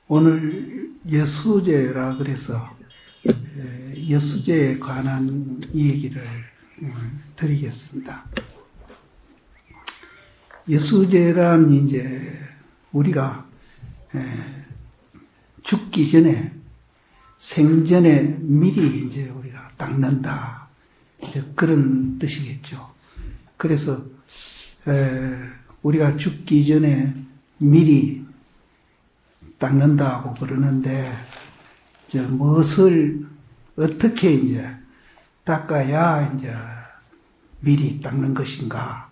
오늘 여수제라 그래서 여수제에 관한 얘기를 드리겠습니다. 여수제란 이제 우리가 죽기 전에 생전에 미리 이제 우리가 닦는다, 이제 그런 뜻이겠죠. 그래서 우리가 죽기 전에 미리 닦는다고 그러는데, 이제 무엇을 어떻게 이제 닦아야 이제 미리 닦는 것인가?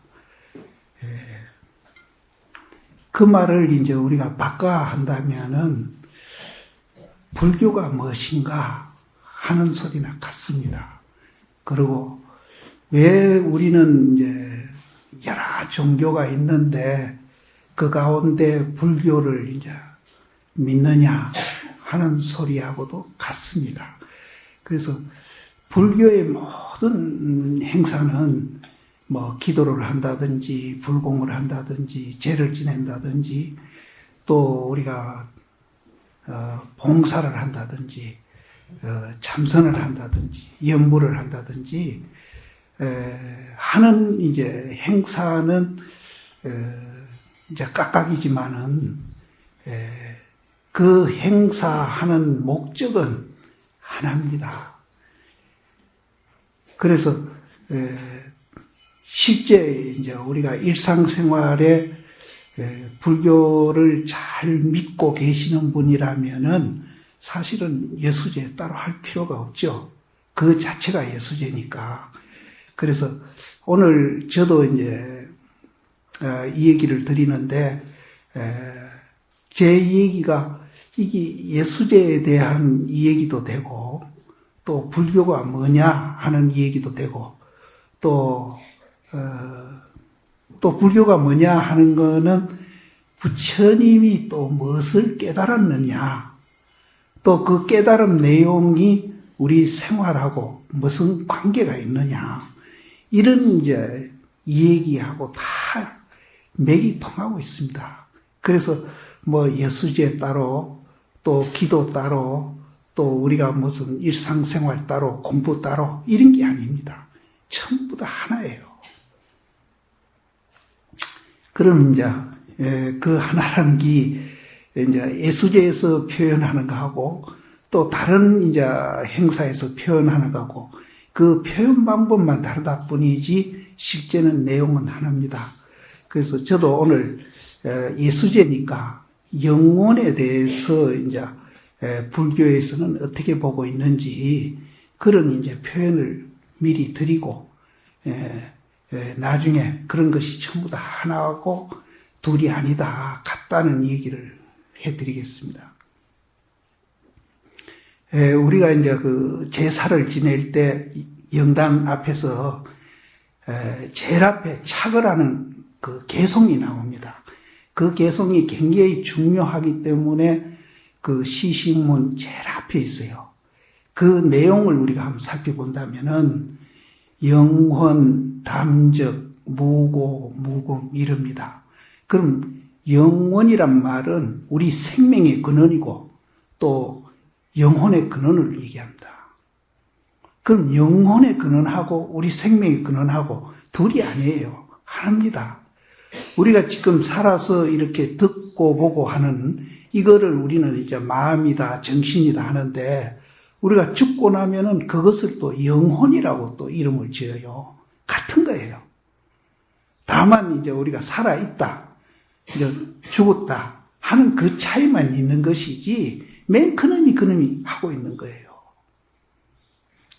그 말을 이제 우리가 바꿔 한다면은 불교가 무엇인가 하는 소리나 같습니다. 그리고 왜 우리는 이제 여러 종교가 있는데 그 가운데 불교를 이제 믿느냐 하는 소리하고도 같습니다. 그래서 불교의 모든 행사는 뭐 기도를 한다든지 불공을 한다든지 제를 지낸다든지 또 우리가 봉사를 한다든지 참선을 한다든지 연부를 한다든지 하는 이제 행사는 이제 각각이지만은 그 행사하는 목적은 하나입니다. 그래서 실제 이제 우리가 일상생활에 불교를 잘 믿고 계시는 분이라면은 사실은 예수제 따로 할 필요가 없죠. 그 자체가 예수제니까. 그래서 오늘 저도 이제 이 얘기를 드리는데 제 얘기가 이게 예수제에 대한 이 얘기도 되고 또 불교가 뭐냐 하는 얘기도 되고 또 불교가 뭐냐 하는 거는 부처님이 또 무엇을 깨달았느냐, 또 그 깨달은 내용이 우리 생활하고 무슨 관계가 있느냐, 이런 이제 얘기하고 다 맥이 통하고 있습니다. 그래서 뭐 예수제 따로 또 기도 따로 또 우리가 무슨 일상생활 따로 공부 따로 이런 게 아닙니다. 전부 다 하나예요. 그럼 이제 그 하나라는 게 이제 예수제에서 표현하는 거하고 또 다른 이제 행사에서 표현하는 거하고 그 표현 방법만 다르다 뿐이지 실제는 내용은 하나입니다. 그래서 저도 오늘 예수제니까 영혼에 대해서 이제 불교에서는 어떻게 보고 있는지 그런 이제 표현을 미리 드리고 나중에 그런 것이 전부 다 하나하고 둘이 아니다, 같다는 얘기를 해드리겠습니다. 우리가 이제 그 제사를 지낼 때 영당 앞에서 제일 앞에 차거라는 그 개송이 나옵니다. 그 개송이 굉장히 중요하기 때문에 그 시식문 제일 앞에 있어요. 그 내용을 우리가 한번 살펴본다면은 영혼, 담적, 무고, 무금 이럽니다. 그럼 영혼이란 말은 우리 생명의 근원이고 또 영혼의 근원을 얘기합니다. 그럼 영혼의 근원하고 우리 생명의 근원하고 둘이 아니에요. 하나입니다. 우리가 지금 살아서 이렇게 듣고 보고 하는 이거를 우리는 이제 마음이다, 정신이다 하는데 우리가 죽고 나면은 그것을 또 영혼이라고 또 이름을 지어요. 같은 거예요. 다만 이제 우리가 살아있다, 이제 죽었다 하는 그 차이만 있는 것이지 맨 그놈이 하고 있는 거예요.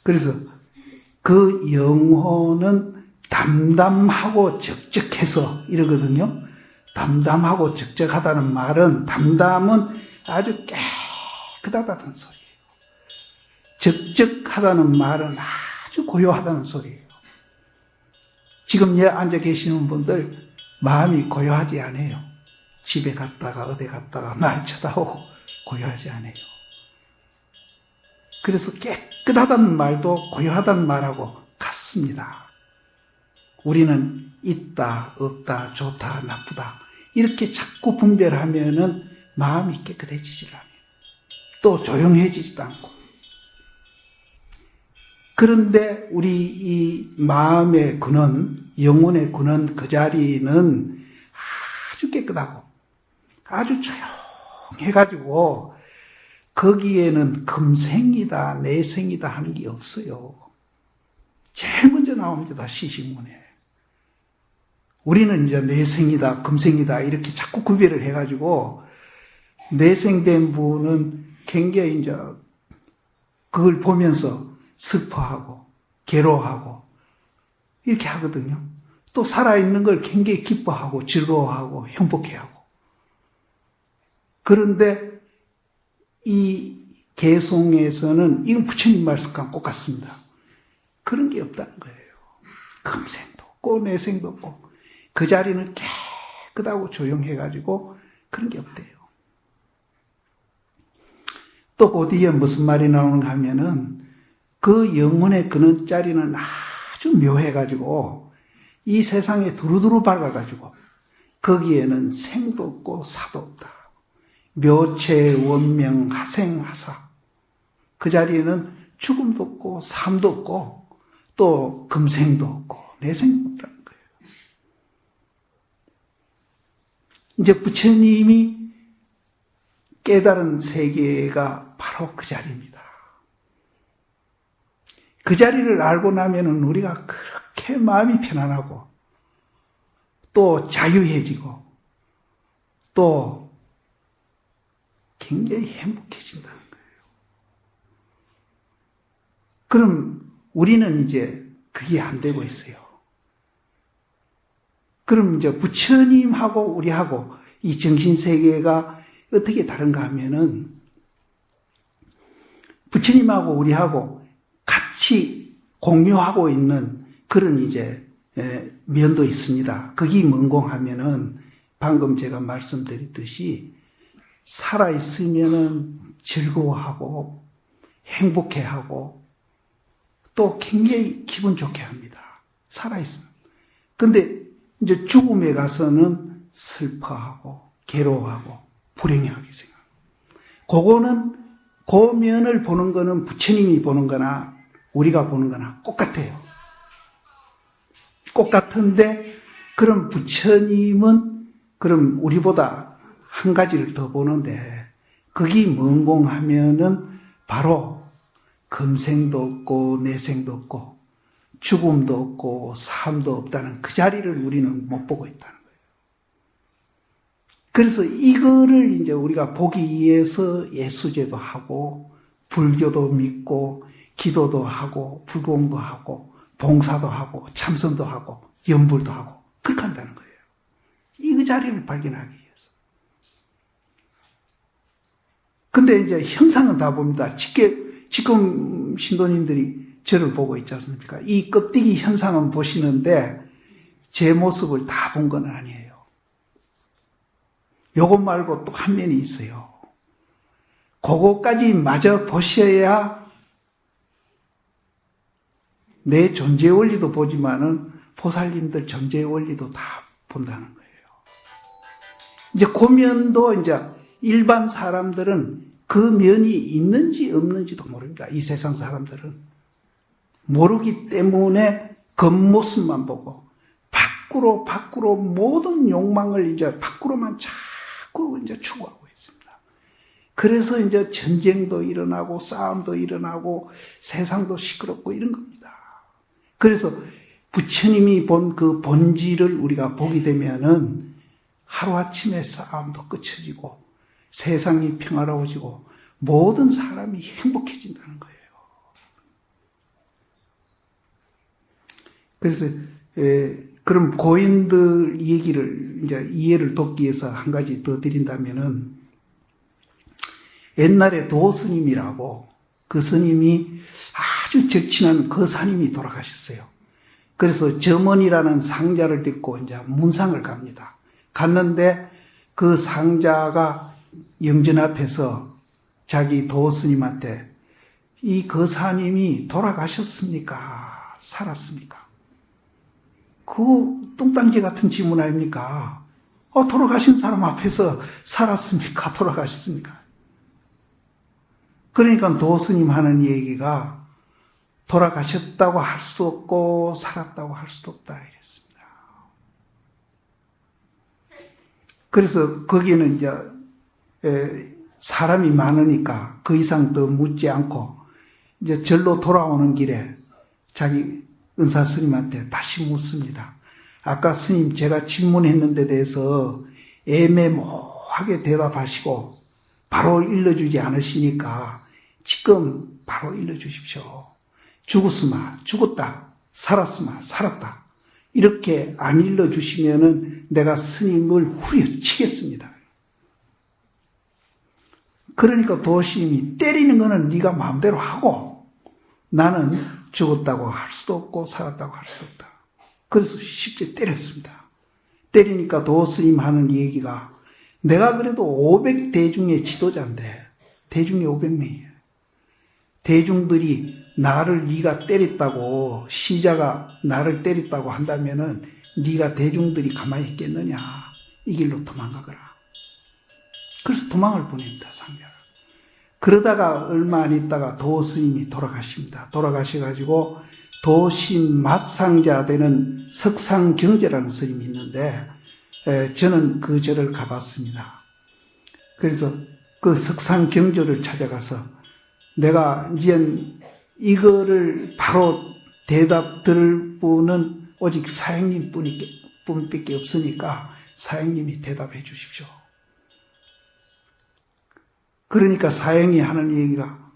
그래서 그 영혼은 담담하고 적적해서 이러거든요. 담담하고 적적하다는 말은 담담은 아주 깨끗하다는 소리예요. 적적하다는 말은 아주 고요하다는 소리예요. 지금 앉아 계시는 분들 마음이 고요하지 않아요. 집에 갔다가 어디 갔다가 날 쳐다보고 고요하지 않아요. 그래서 깨끗하다는 말도 고요하다는 말하고 같습니다. 우리는 있다, 없다, 좋다, 나쁘다 이렇게 자꾸 분별하면은 마음이 깨끗해지질 않아요. 또 조용해지지도 않고. 그런데 우리 이 마음의 근원, 영혼의 근원 그 자리는 아주 깨끗하고 아주 조용해가지고 거기에는 금생이다, 내생이다 하는 게 없어요. 제일 먼저 나옵니다, 시식문에. 우리는 이제 내생이다, 금생이다 이렇게 자꾸 구별을 해가지고 내생된 분은 굉장히 이제 그걸 보면서 슬퍼하고 괴로워하고 이렇게 하거든요. 또 살아있는 걸 굉장히 기뻐하고 즐거워하고 행복해하고. 그런데 이 개송에서는 이건 부처님 말씀과 똑같습니다. 그런 게 없다는 거예요. 금생도 없고 내생도 없고 그 자리는 깨끗하고 조용해가지고 그런 게 없대요. 또 그 뒤에 무슨 말이 나오는가 하면은 그 영혼의 그는 자리는 아주 묘해가지고 이 세상에 두루두루 밝아가지고 거기에는 생도 없고 사도 없다. 묘체 원명 하생하사 그 자리에는 죽음도 없고 삶도 없고 또 금생도 없고 내생도 없다는 거예요. 이제 부처님이 깨달은 세계가 바로 그 자리입니다. 그 자리를 알고 나면은 우리가 그렇게 마음이 편안하고 또 자유해지고 또 굉장히 행복해진다는 거예요. 그럼 우리는 이제 그게 안 되고 있어요. 그럼 이제 부처님하고 우리하고 이 정신세계가 어떻게 다른가 하면은 부처님하고 우리하고 같이 공유하고 있는 그런 이제 면도 있습니다. 그게 뭔고 하면은 방금 제가 말씀드렸듯이 살아있으면은 즐거워하고 행복해하고 또 굉장히 기분 좋게 합니다. 살아있으면. 근데 이제 죽음에 가서는 슬퍼하고 괴로워하고 불행하게 생각합니다. 그거는 그 면을 보는 거는 부처님이 보는 거나 우리가 보는 거나 똑같아요. 똑같은데 그럼 부처님은 그럼 우리보다 한 가지를 더 보는데 그게 뭔공 하면은 바로 금생도 없고 내생도 없고 죽음도 없고 삶도 없다는 그 자리를 우리는 못 보고 있다는 거예요. 그래서 이거를 이제 우리가 보기 위해서 예수제도 하고 불교도 믿고 기도도 하고 불공도 하고 봉사도 하고 참선도 하고 염불도 하고 그렇게 한다는 거예요. 이 자리를 발견하기 위해서. 근데 이제 형상은 다 봅니다. 지금 신도님들이 저를 보고 있지 않습니까? 이 껍데기 현상은 보시는데 제 모습을 다 본 건 아니에요. 요것 말고 또 한 면이 있어요. 그거까지 마저 보셔야 내 존재 원리도 보지만은 보살님들 존재 원리도 다 본다는 거예요. 이제 그 면도 이제 일반 사람들은 그 면이 있는지 없는지도 모릅니다. 이 세상 사람들은. 모르기 때문에 겉모습만 보고 밖으로 모든 욕망을 이제 밖으로만 자꾸 이제 추구하고 있습니다. 그래서 이제 전쟁도 일어나고 싸움도 일어나고 세상도 시끄럽고 이런 겁니다. 그래서 부처님이 본 그 본질을 우리가 보게 되면은 하루아침에 싸움도 끝쳐지고 세상이 평화로워지고 모든 사람이 행복해진다는 거예요. 그래서 그럼 고인들 얘기를 이제 이해를 돕기 위해서 한 가지 더 드린다면은 옛날에 도스님이라고 그 스님이 아주 절친한 그 스님이 돌아가셨어요. 그래서 점원이라는 상자를 딛고 이제 문상을 갑니다. 갔는데 그 상자가 영전 앞에서 자기 도스님한테 이 거사님이 돌아가셨습니까? 살았습니까? 그거 뚱딴지 같은 질문 아닙니까? 돌아가신 사람 앞에서 살았습니까? 돌아가셨습니까? 그러니까 도스님 하는 얘기가 돌아가셨다고 할 수도 없고 살았다고 할 수도 없다 이랬습니다. 그래서 거기는 이제 사람이 많으니까 그 이상 더 묻지 않고 이제 절로 돌아오는 길에 자기 은사 스님한테 다시 묻습니다. 아까 스님 제가 질문했는 데 대해서 애매모호하게 대답하시고 바로 일러주지 않으시니까 지금 바로 일러주십시오. 죽었으마 죽었다, 살았으마 살았다. 이렇게 안 일러주시면은 내가 스님을 후려치겠습니다. 그러니까 도스님이 때리는 거는 네가 마음대로 하고 나는 죽었다고 할 수도 없고 살았다고 할 수도 없다. 그래서 쉽게 때렸습니다. 때리니까 도스님 하는 얘기가 내가 그래도 500대중의 지도자인데 대중이 500명이에요. 대중들이 나를 네가 때렸다고 시자가 나를 때렸다고 한다면은 네가 대중들이 가만히 있겠느냐. 이 길로 도망가거라. 그래서 도망을 보냅니다. 상자가. 그러다가 얼마 안 있다가 도스님이 돌아가십니다. 돌아가셔가지고 도심 맞상자 되는 석상경제라는 스님이 있는데 저는 그 절을 가봤습니다. 그래서 그 석상경제를 찾아가서 내가 이제 이거를 바로 대답 들을 분은 오직 사형님 뿐밖에 없으니까 사형님이 대답해 주십시오. 그러니까 사형이 하는 얘기가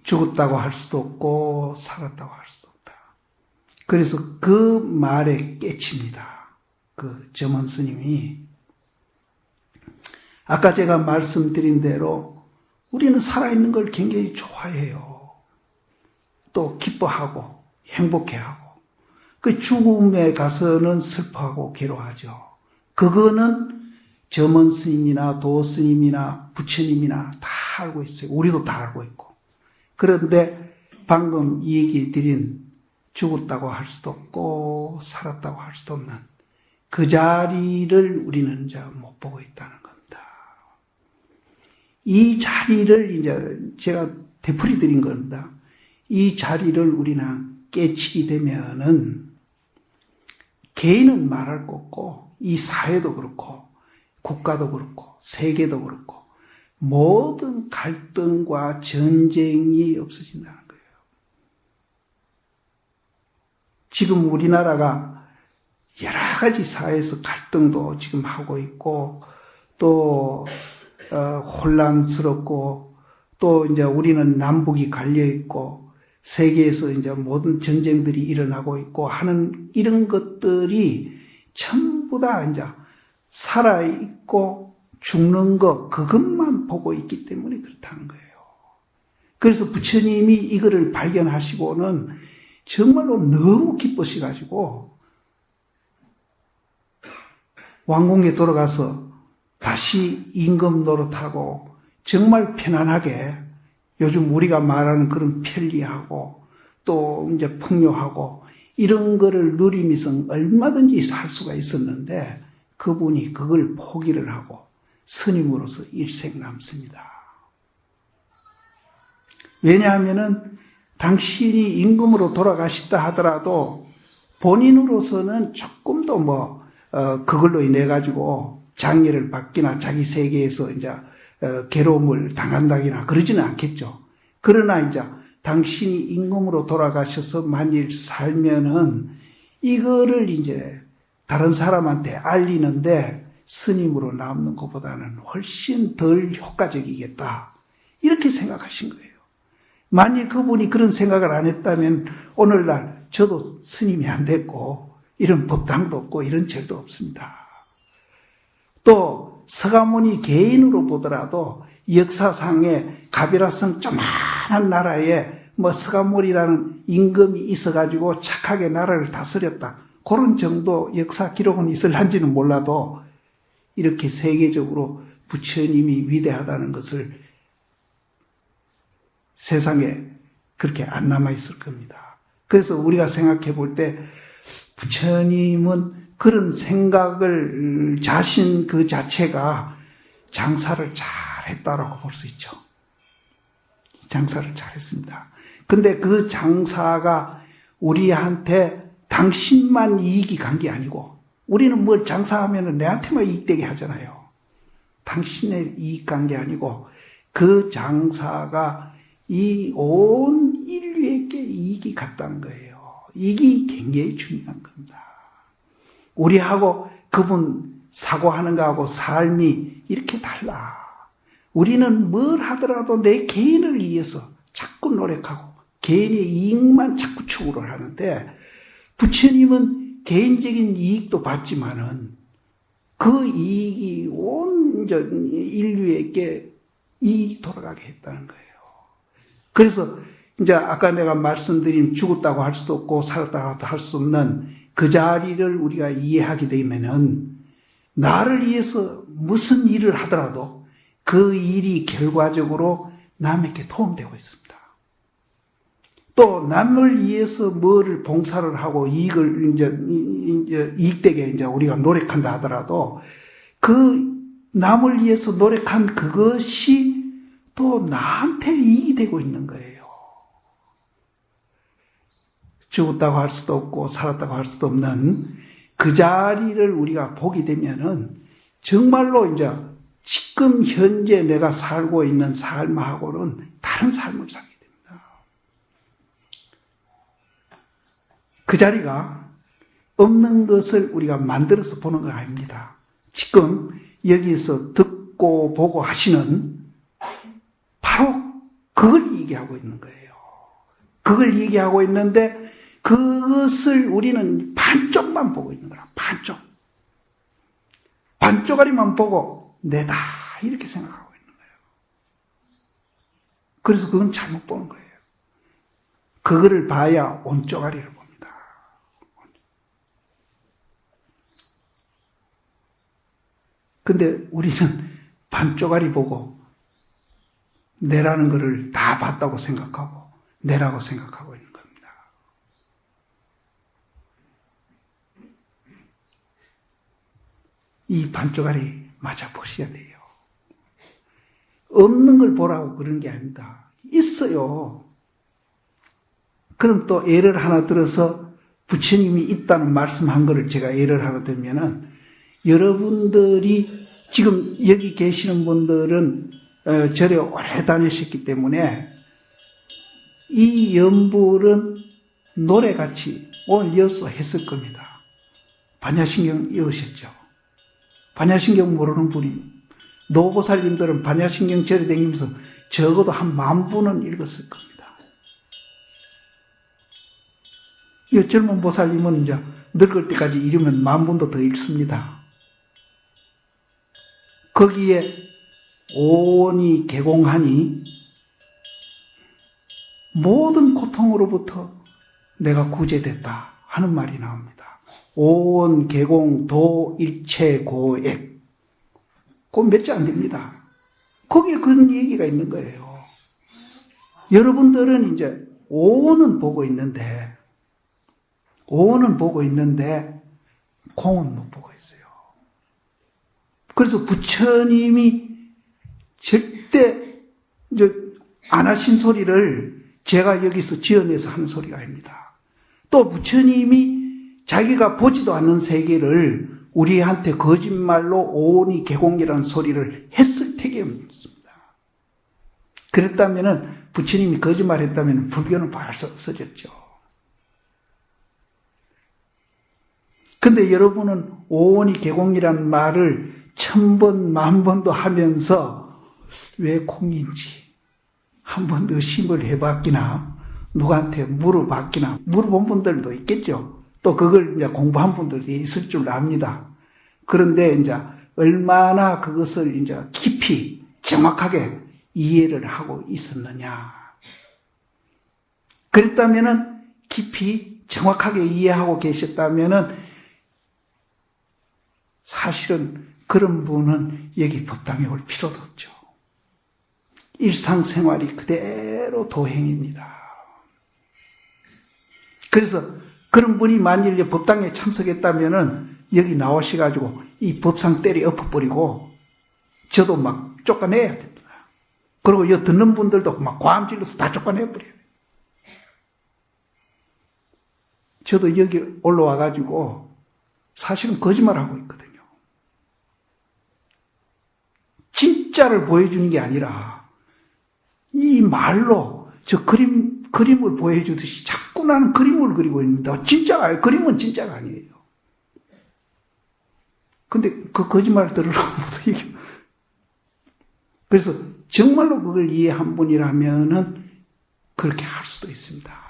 죽었다고 할 수도 없고 살았다고 할 수도 없다. 그래서 그 말에 깨칩니다. 그 점원 스님이 아까 제가 말씀드린 대로 우리는 살아있는 걸 굉장히 좋아해요. 또 기뻐하고 행복해하고 그 죽음에 가서는 슬퍼하고 괴로워하죠. 그거는 점원 스님이나 도 스님이나 부처님이나 다 알고 있어요. 우리도 다 알고 있고. 그런데 방금 이 얘기 드린 죽었다고 할 수도 없고 살았다고 할 수도 없는 그 자리를 우리는 이제 못 보고 있다는 겁니다. 이 자리를 이제 제가 되풀이 드린 겁니다. 이 자리를 우리는 깨치게 되면은 개인은 말할 거 없고 이 사회도 그렇고 국가도 그렇고 세계도 그렇고 모든 갈등과 전쟁이 없어진다는 거예요. 지금 우리나라가 여러 가지 사회에서 갈등도 지금 하고 있고 또 혼란스럽고 또 이제 우리는 남북이 갈려 있고 세계에서 이제 모든 전쟁들이 일어나고 있고 하는 이런 것들이 전부 다 이제 살아있고 죽는 것, 그것만 보고 있기 때문에 그렇다는 거예요. 그래서 부처님이 이거를 발견하시고는 정말로 너무 기쁘셔가지고 왕궁에 돌아가서 다시 임금 노릇하고 정말 편안하게 요즘 우리가 말하는 그런 편리하고 또 이제 풍요하고 이런 거를 누리면서 얼마든지 살 수가 있었는데 그분이 그걸 포기를 하고 스님으로서 일생 남습니다. 왜냐하면은 당신이 임금으로 돌아가시다 하더라도 본인으로서는 조금 더 그걸로 인해 가지고 장애를 받기나 자기 세계에서 이제 괴로움을 당한다기나 그러지는 않겠죠. 그러나 이제 당신이 임금으로 돌아가셔서 만일 살면은 이거를 이제 다른 사람한테 알리는데 스님으로 남는 것보다는 훨씬 덜 효과적이겠다. 이렇게 생각하신 거예요. 만일 그분이 그런 생각을 안 했다면 오늘날 저도 스님이 안 됐고 이런 법당도 없고 이런 절도 없습니다. 또 서가모니 개인으로 보더라도 역사상에 가비라성 조만한 나라에 서가모니라는 임금이 있어가지고 착하게 나라를 다스렸다. 그런 정도 역사 기록은 있을런지는 몰라도 이렇게 세계적으로 부처님이 위대하다는 것을 세상에 그렇게 안 남아있을 겁니다. 그래서 우리가 생각해 볼 때 부처님은 그런 생각을 자신 그 자체가 장사를 잘 했다라고 볼 수 있죠. 장사를 잘했습니다. 근데 그 장사가 우리한테 당신만 이익이 간 게 아니고, 우리는 뭘 장사하면 내한테만 이익되게 하잖아요. 당신의 이익 간 게 아니고 그 장사가 이 온 인류에게 이익이 갔다는 거예요. 이게 굉장히 중요한 겁니다. 우리하고 그분 사고하는 거하고 삶이 이렇게 달라. 우리는 뭘 하더라도 내 개인을 위해서 자꾸 노력하고 개인의 이익만 자꾸 추구를 하는데, 부처님은 개인적인 이익도 받지만은 그 이익이 온 인류에게 이익이 돌아가게 했다는 거예요. 그래서 이제 아까 내가 말씀드린 죽었다고 할 수도 없고 살았다고 할 수 없는 그 자리를 우리가 이해하게 되면은, 나를 위해서 무슨 일을 하더라도 그 일이 결과적으로 남에게 도움되고 있습니다. 또 남을 위해서 뭐를 봉사를 하고 이익을 이제 이익되게 이제 우리가 노력한다 하더라도 그 남을 위해서 노력한 그것이 또 나한테 이익이 되고 있는 거예요. 죽었다고 할 수도 없고 살았다고 할 수도 없는 그 자리를 우리가 보게 되면은 정말로 이제 지금 현재 내가 살고 있는 삶하고는 다른 삶을 살게 됩니다. 그 자리가 없는 것을 우리가 만들어서 보는 거 아닙니다. 지금 여기서 듣고 보고 하시는 바로 그걸 얘기하고 있는 거예요. 그걸 얘기하고 있는데 그것을 우리는 반쪽만 보고 있는 거야. 반쪽. 반쪽짜리만 보고 내다 이렇게 생각하고 있는 거예요. 그래서 그건 잘못 보는 거예요. 그거를 봐야 온쪽짜리를 봅니다. 근데 우리는 반쪽짜리 보고 내라는 것을 다 봤다고 생각하고 내라고 생각하고 있는 겁니다. 이 반쪽짜리 맞아 보셔야 돼요. 없는 걸 보라고 그런 게 아닙니다. 있어요. 그럼 또 예를 하나 들어서 부처님이 있다는 말씀한 거를 제가 예를 하나 들면은, 여러분들이 지금 여기 계시는 분들은 절에 오래 다니셨기 때문에 이 연불은 노래같이 오늘 이어서 했을 겁니다. 반야신경 이으셨죠. 반야신경 모르는 분이, 노보살님들은 반야신경 절에 다니면서 적어도 한 10,000분은 읽었을 겁니다. 이 젊은 보살님은 이제 늙을 때까지 이르면 10,000분도 더 읽습니다. 거기에 오온이 개공하니 모든 고통으로부터 내가 구제됐다 하는 말이 나옵니다. 오온 개공 도 일체 고액. 그건 몇 자 안 됩니다. 거기에 그런 얘기가 있는 거예요. 여러분들은 이제 오온은 보고 있는데 공은 못 보고 있어요. 그래서 부처님이 절대 이제 안 하신 소리를 제가 여기서 지어내서 하는 소리가 아닙니다. 또 부처님이 자기가 보지도 않는 세계를 우리한테 거짓말로 오온이 개공이라는 소리를 했을 테게 없습니다. 그랬다면은 부처님이 거짓말했다면 불교는 벌써 없어졌죠. 근데 여러분은 오온이 개공이라는 말을 1000번, 10,000번도 하면서 왜 공인지 한번 의심을 해봤기나, 누구한테 물어봤기나, 물어본 분들도 있겠죠. 또 그걸 이제 공부한 분들도 있을 줄 압니다. 그런데 이제 얼마나 그것을 이제 깊이 정확하게 이해를 하고 있었느냐. 그랬다면은, 깊이 정확하게 이해하고 계셨다면은 사실은 그런 분은 여기 법당에 올 필요도 없죠. 일상생활이 그대로 도행입니다. 그래서 그런 분이 만일 법당에 참석했다면은 여기 나오셔가지고 이 법상 때려 엎어버리고 저도 막 쫓아내야 됩니다. 그리고 이 듣는 분들도 막 고함질러서 다 쫓아내버려요. 저도 여기 올라와가지고 사실은 거짓말하고 있거든요. 진짜를 보여주는 게 아니라 이 말로 저 그림을 보여주듯이 자꾸 나는 그림을 그리고 있는데 그림은 진짜가 아니에요. 근데 그 거짓말을 들으라고 못 얘기해요. 그래서 정말로 그걸 이해한 분이라면은 그렇게 할 수도 있습니다.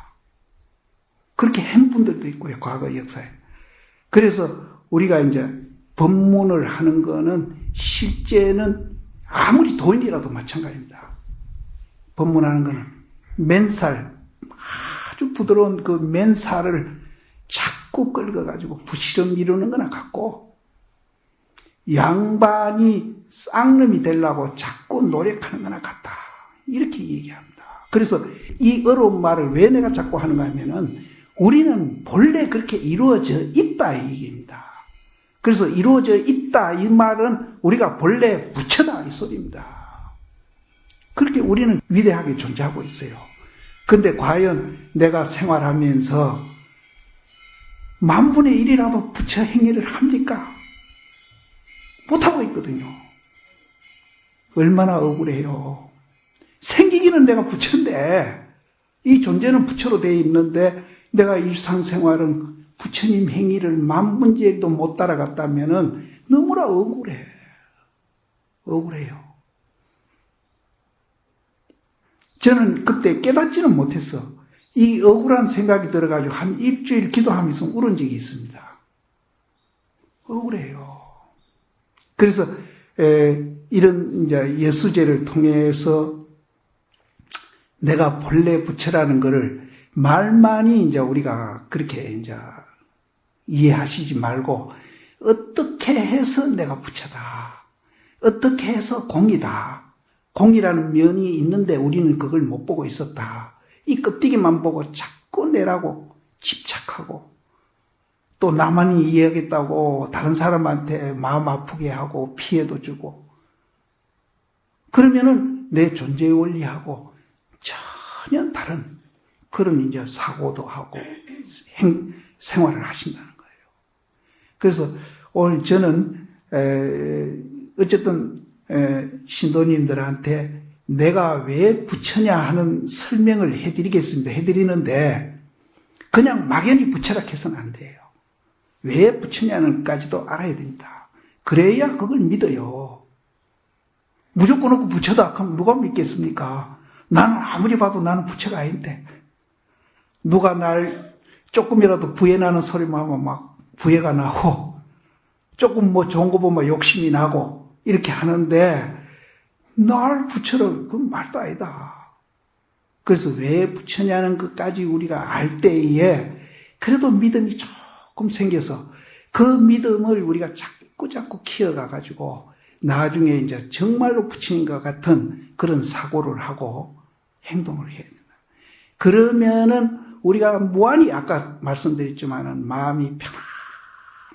그렇게 한 분들도 있고요, 과거 역사에. 그래서 우리가 이제 법문을 하는 거는 실제는 아무리 도인이라도 마찬가지입니다. 법문하는 거는 맨살, 아주 부드러운 그 맨살을 자꾸 끌어가지고 부시름 이루는 거나 같고, 양반이 쌍놈이 되려고 자꾸 노력하는 거나 같다. 이렇게 얘기합니다. 그래서 이 어려운 말을 왜 내가 자꾸 하는가 하면은 우리는 본래 그렇게 이루어져 있다 이 얘기입니다. 그래서 이루어져 있다 이 말은 우리가 본래 부처다 이 소리입니다. 그렇게 우리는 위대하게 존재하고 있어요. 근데 과연 내가 생활하면서 만분의 1이라도 부처 행위를 합니까? 못하고 있거든요. 얼마나 억울해요. 생기기는 내가 부처인데 이 존재는 부처로 되어 있는데 내가 일상생활은 부처님 행위를 만분의 1도 못 따라갔다면은 너무나 억울해. 억울해요. 저는 그때 깨닫지는 못했어. 이 억울한 생각이 들어가지고 한 일주일 기도하면서 울은 적이 있습니다. 억울해요. 그래서 이런 이제 예수제를 통해서 내가 본래 부처라는 것을 말만이 이제 우리가 그렇게 이제 이해하시지 말고 어떻게 해서 내가 부처다. 어떻게 해서 공이다. 공이라는 면이 있는데 우리는 그걸 못 보고 있었다. 이 껍데기만 보고 자꾸 내라고 집착하고 또 나만이 이해하겠다고 다른 사람한테 마음 아프게 하고 피해도 주고 그러면은 내 존재의 원리하고 전혀 다른 그런 이제 사고도 하고 생활을 하신다는 거예요. 그래서 오늘 저는 어쨌든 신도님들한테 내가 왜 부처냐 하는 설명을 해드리겠습니다. 해드리는데 그냥 막연히 부처라 해서는 안 돼요. 왜 부처냐는까지도 알아야 됩니다. 그래야 그걸 믿어요. 무조건 없고 부처다 하면 누가 믿겠습니까? 나는 아무리 봐도 나는 부처가 아닌데 누가 날 조금이라도 부해나는 소리만 하면 막 부해가 나고 조금 뭐 좋은 거 보면 욕심이 나고 이렇게 하는데 날 부처로 그건 말도 아니다. 그래서 왜 부처냐는 것까지 우리가 알 때에 그래도 믿음이 조금 생겨서 그 믿음을 우리가 자꾸 키워가가지고 나중에 이제 정말로 부처님과 같은 그런 사고를 하고 행동을 해야 된다. 그러면은 우리가 무한히 아까 말씀드렸지만은 마음이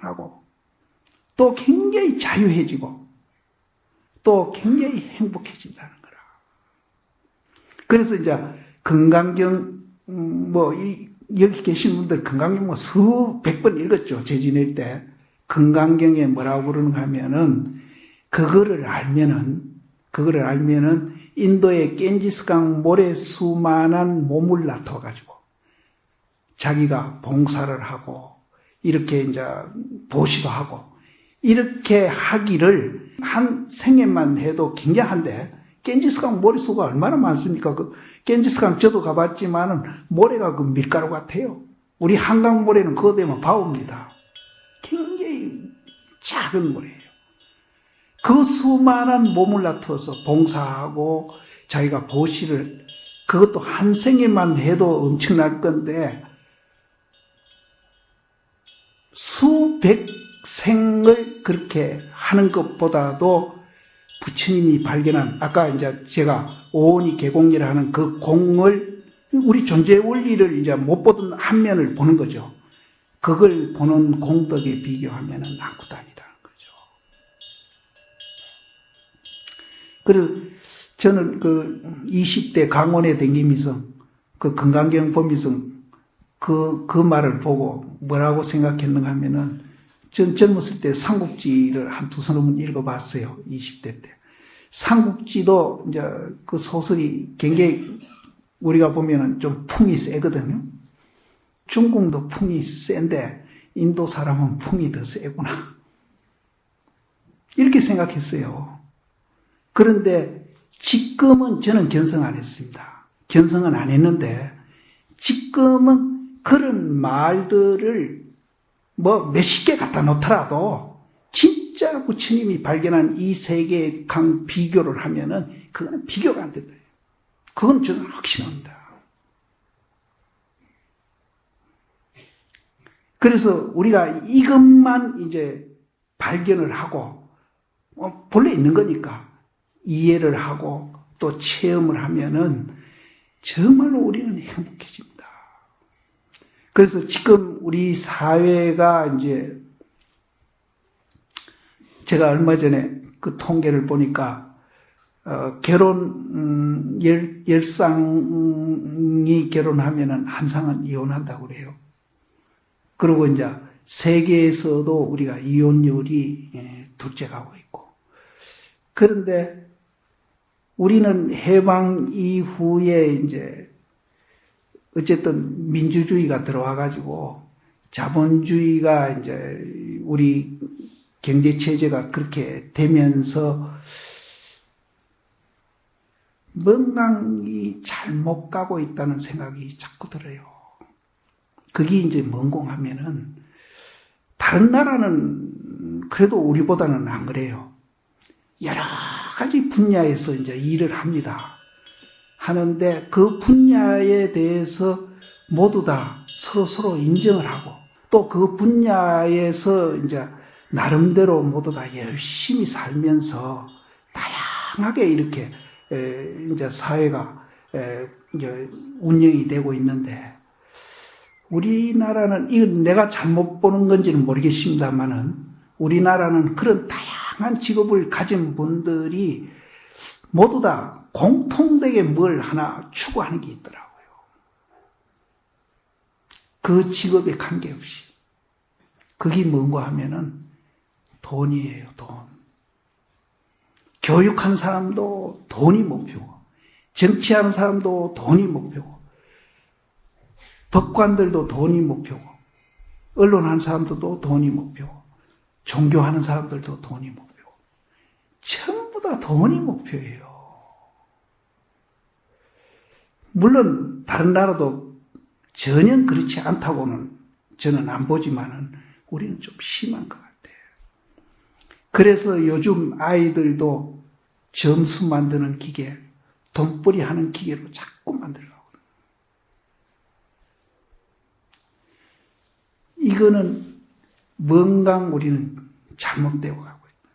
편안하고 또 굉장히 자유해지고 또 굉장히 행복해진다는 거라. 그래서 이제 건강경 여기 계신 분들 건강경 수백 번 읽었죠. 제 지낼 때 건강경에 뭐라고 그러는가 하면은 그거를 알면은 인도의 겐지스강 모래 수만한 몸을 나타가지고 자기가 봉사를 하고 이렇게 이제 보시도 하고 이렇게 하기를 한 생애만 해도 굉장한데 겐지스강 모래수가 얼마나 많습니까? 그 겐지스강 저도 가봤지만은 모래가 그 밀가루 같아요. 우리 한강 모래는 그거 되면 바옵니다. 굉장히 작은 모래예요. 그 수많은 몸을 나타서 봉사하고 자기가 보시를 그것도 한 생애만 해도 엄청날 건데 수백 생을 그렇게 하는 것보다도 부처님이 발견한 아까 이제 제가 오온이 개공리를 하는 그 공을 우리 존재의 원리를 이제 못 보던 한 면을 보는 거죠. 그걸 보는 공덕에 비교하면은 아무것도 아니라는 거죠. 그리고 저는 그 20대 강원에 댕기면서 그 건강경 보면서 그 말을 보고 뭐라고 생각했는가 하면은 전 젊었을 때 삼국지를 한 두 서너 읽어봤어요. 20대 때. 삼국지도 이제 그 소설이 굉장히 우리가 보면은 좀 풍이 세거든요. 중국도 풍이 센데 인도 사람은 풍이 더 세구나. 이렇게 생각했어요. 그런데 지금은 저는 견성 안 했습니다. 견성은 안 했는데 지금은 그런 말들을 뭐 몇십 개 갖다 놓더라도 진짜 부처님이 발견한 이 세 개의 강 비교를 하면은 그거는 비교가 안 된다. 그건 저는 확신합니다. 그래서 우리가 이것만 이제 발견을 하고 본래 있는 거니까 이해를 하고 또 체험을 하면은 정말로 우리는 행복해집니다. 그래서 지금 우리 사회가 이제 제가 얼마 전에 그 통계를 보니까 결혼 열쌍이 결혼하면은 한 쌍은 이혼한다고 그래요. 그리고 이제 세계에서도 우리가 이혼율이 둘째 가고 있고. 그런데 우리는 해방 이후에 이제 어쨌든 민주주의가 들어와가지고 자본주의가 이제 우리 경제체제가 그렇게 되면서 뭔가 잘 못 가고 있다는 생각이 자꾸 들어요. 그게 이제 뭔고 하면은 다른 나라는 그래도 우리보다는 안 그래요. 여러 가지 분야에서 이제 일을 합니다. 하는데 그 분야에 대해서 모두 다 서로 인정을 하고 또 그 분야에서 이제 나름대로 모두 다 열심히 살면서 다양하게 이렇게 이제 사회가 이제 운영이 되고 있는데 우리나라는 이건 내가 잘못 보는 건지는 모르겠습니다만은 우리나라는 그런 다양한 직업을 가진 분들이 모두 다 공통되게 뭘 하나 추구하는 게 있더라고요. 그 직업에 관계없이. 그게 뭔가 하면은 돈이에요, 돈. 교육한 사람도 돈이 목표고, 정치하는 사람도 돈이 목표고, 법관들도 돈이 목표고, 언론하는 사람들도 돈이 목표고, 종교하는 사람들도 돈이 목표고, 전부 다 돈이 목표예요. 물론 다른 나라도 전혀 그렇지 않다고는 저는 안 보지만은 우리는 좀 심한 것 같아요. 그래서 요즘 아이들도 점수 만드는 기계, 돈벌이 하는 기계로 자꾸 만들어가고 이거는 뭔가 우리는 잘못되어 가고 있다.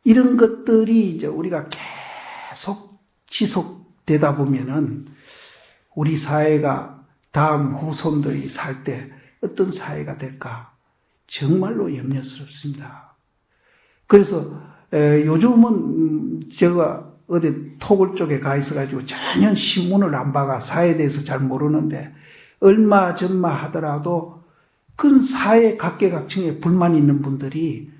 이런 것들이 이제 우리가 계속 지속되다 보면은 우리 사회가 다음 후손들이 살 때 어떤 사회가 될까 정말로 염려스럽습니다. 그래서 요즘은 제가 어디 토굴 쪽에 가 있어가지고 전혀 신문을 안 봐가 사회에 대해서 잘 모르는데 얼마 전마 하더라도 그 사회 각계각층에 불만이 있는 분들이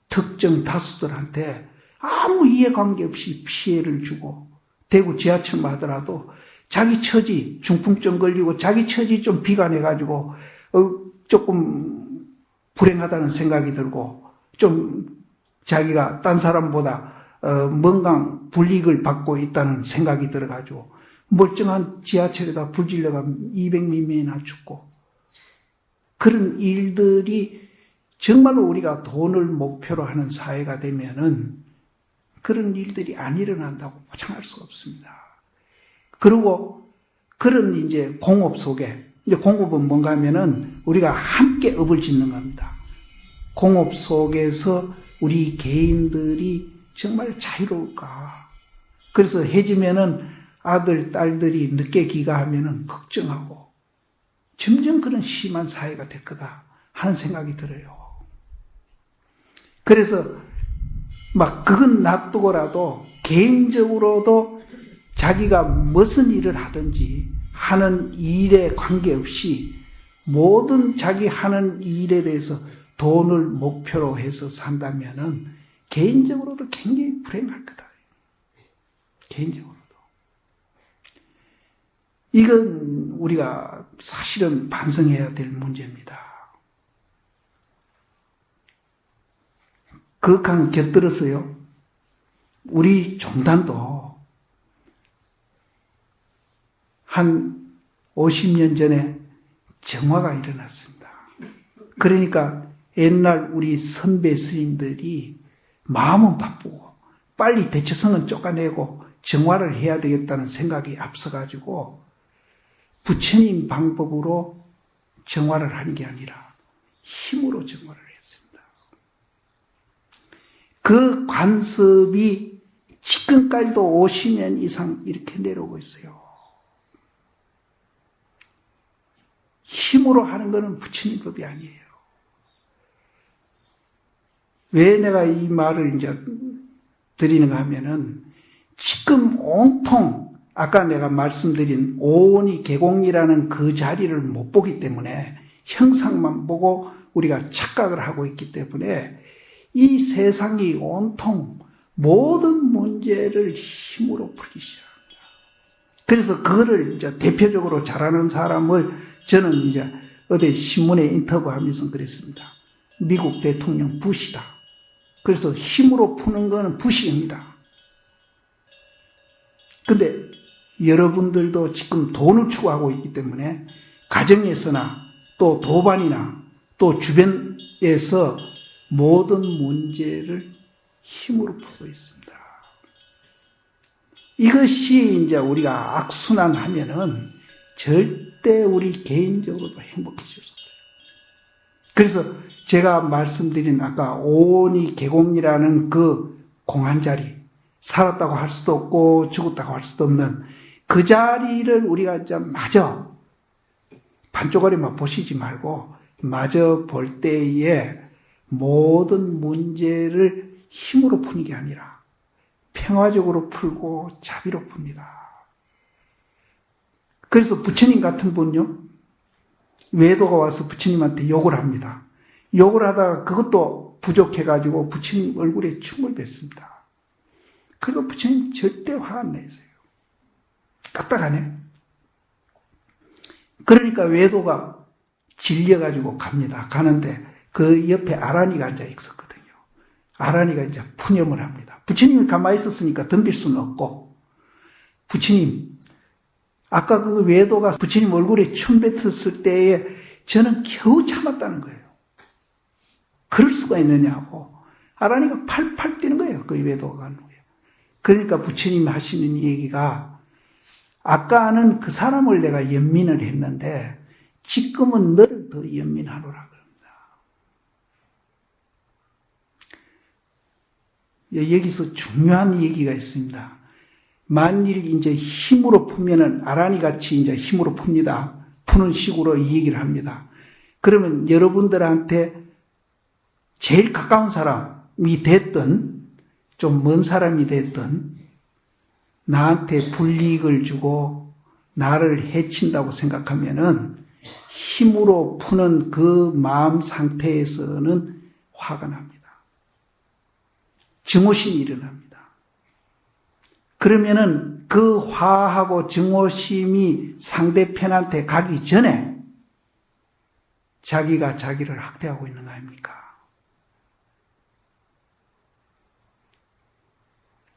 특정 다수들한테 아무 이해관계 없이 피해를 주고 대구 지하철만 하더라도 자기 처지 중풍증 걸리고 자기 처지 좀 비관해가지고 조금 불행하다는 생각이 들고 좀 자기가 딴 사람보다 뭔가 불이익을 받고 있다는 생각이 들어가지고 멀쩡한 지하철에다 불 질러가면 200명이나 죽고 그런 일들이 정말로 우리가 돈을 목표로 하는 사회가 되면은 그런 일들이 안 일어난다고 보장할 수가 없습니다. 그리고 그런 이제 공업 속에 이제 공업은 뭔가 하면은 우리가 함께 업을 짓는 겁니다. 공업 속에서 우리 개인들이 정말 자유로울까? 그래서 해지면은 아들, 딸들이 늦게 귀가하면은 걱정하고 점점 그런 심한 사회가 될 거다 하는 생각이 들어요. 그래서 막 그건 놔두고라도 개인적으로도 자기가 무슨 일을 하든지 하는 일에 관계없이 모든 자기 하는 일에 대해서 돈을 목표로 해서 산다면은 개인적으로도 굉장히 불행할 거다. 개인적으로도. 이건 우리가 사실은 반성해야 될 문제입니다. 그것과 곁들어서요, 우리 종단도 한 50년 전에 정화가 일어났습니다. 그러니까 옛날 우리 선배 스님들이 마음은 바쁘고 빨리 대처성은 쫓아내고 정화를 해야 되겠다는 생각이 앞서가지고 부처님 방법으로 정화를 하는 게 아니라 힘으로 정화를 했습니다. 그 관습이 지금까지도 50년 이상 이렇게 내려오고 있어요. 힘으로 하는 것은 부처님 법이 아니에요. 왜 내가 이 말을 이제 드리는가 하면은 지금 온통 아까 내가 말씀드린 오온이 계공이라는 그 자리를 못 보기 때문에 형상만 보고 우리가 착각을 하고 있기 때문에 이 세상이 온통 모든 문제를 힘으로 풀기 시작합니다. 그래서 그거를 이제 대표적으로 잘하는 사람을 저는 이제 어디 신문에 인터뷰하면서 그랬습니다. 미국 대통령 부시다. 그래서 힘으로 푸는 거는 부시입니다. 근데 여러분들도 지금 돈을 추구하고 있기 때문에 가정에서나 또 도반이나 또 주변에서 모든 문제를 힘으로 풀고 있습니다. 이것이 이제 우리가 악순환하면은 절대 우리 개인적으로도 행복해질 수 없어요. 그래서 제가 말씀드린 아까 오온이 계공이라는 그 공한 자리, 살았다고 할 수도 없고 죽었다고 할 수도 없는 그 자리를 우리가 이제 마저 반쪽짜리만 보시지 말고 마저 볼 때에 모든 문제를 힘으로 푸는 게 아니라 평화적으로 풀고 자비로 풉니다. 그래서 부처님 같은 분요, 외도가 와서 부처님한테 욕을 합니다. 욕을 하다가 그것도 부족해가지고 부처님 얼굴에 춤을 뱉습니다. 그래도 부처님 절대 화 안 내세요. 딱딱하네. 그러니까 외도가 질려가지고 갑니다. 가는데 그 옆에 아란이가 앉아 있었거든요. 아란이가 이제 푸념을 합니다. 부처님이 가만히 있었으니까 덤빌 수는 없고, 부처님, 아까 그 외도가 부처님 얼굴에 춤 뱉었을 때에 저는 겨우 참았다는 거예요. 그럴 수가 있느냐고. 아란이가 팔팔 뛰는 거예요. 그 외도가 가는 거예요. 그러니까 부처님이 하시는 얘기가 아까는 그 사람을 내가 연민을 했는데 지금은 너를 더 연민하노라 그럽니다. 여기서 중요한 얘기가 있습니다. 만일 이제 힘으로 풀면은 아란이 같이 이제 힘으로 풉니다. 푸는 식으로 이 얘기를 합니다. 그러면 여러분들한테 제일 가까운 사람이 됐든 좀 먼 사람이 됐든 나한테 불이익을 주고 나를 해친다고 생각하면은 힘으로 푸는 그 마음 상태에서는 화가 납니다. 증오심이 일어납니다. 그러면은 그 화하고 증오심이 상대편한테 가기 전에 자기가 자기를 학대하고 있는 거 아닙니까?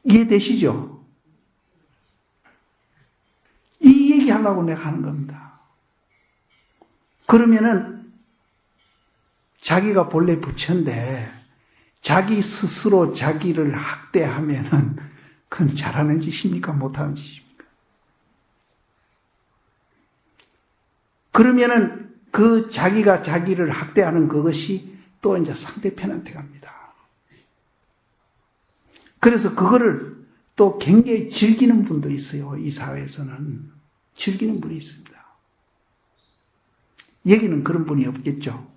이해되시죠? 이 얘기하려고 내가 하는 겁니다. 그러면은 자기가 본래 부처인데 자기 스스로 자기를 학대하면은 그건 잘하는 짓입니까? 못하는 짓입니까? 그러면은 그 자기가 자기를 학대하는 그것이 또 이제 상대편한테 갑니다. 그래서 그거를 또 굉장히 즐기는 분도 있어요. 이 사회에서는. 즐기는 분이 있습니다. 여기는 그런 분이 없겠죠.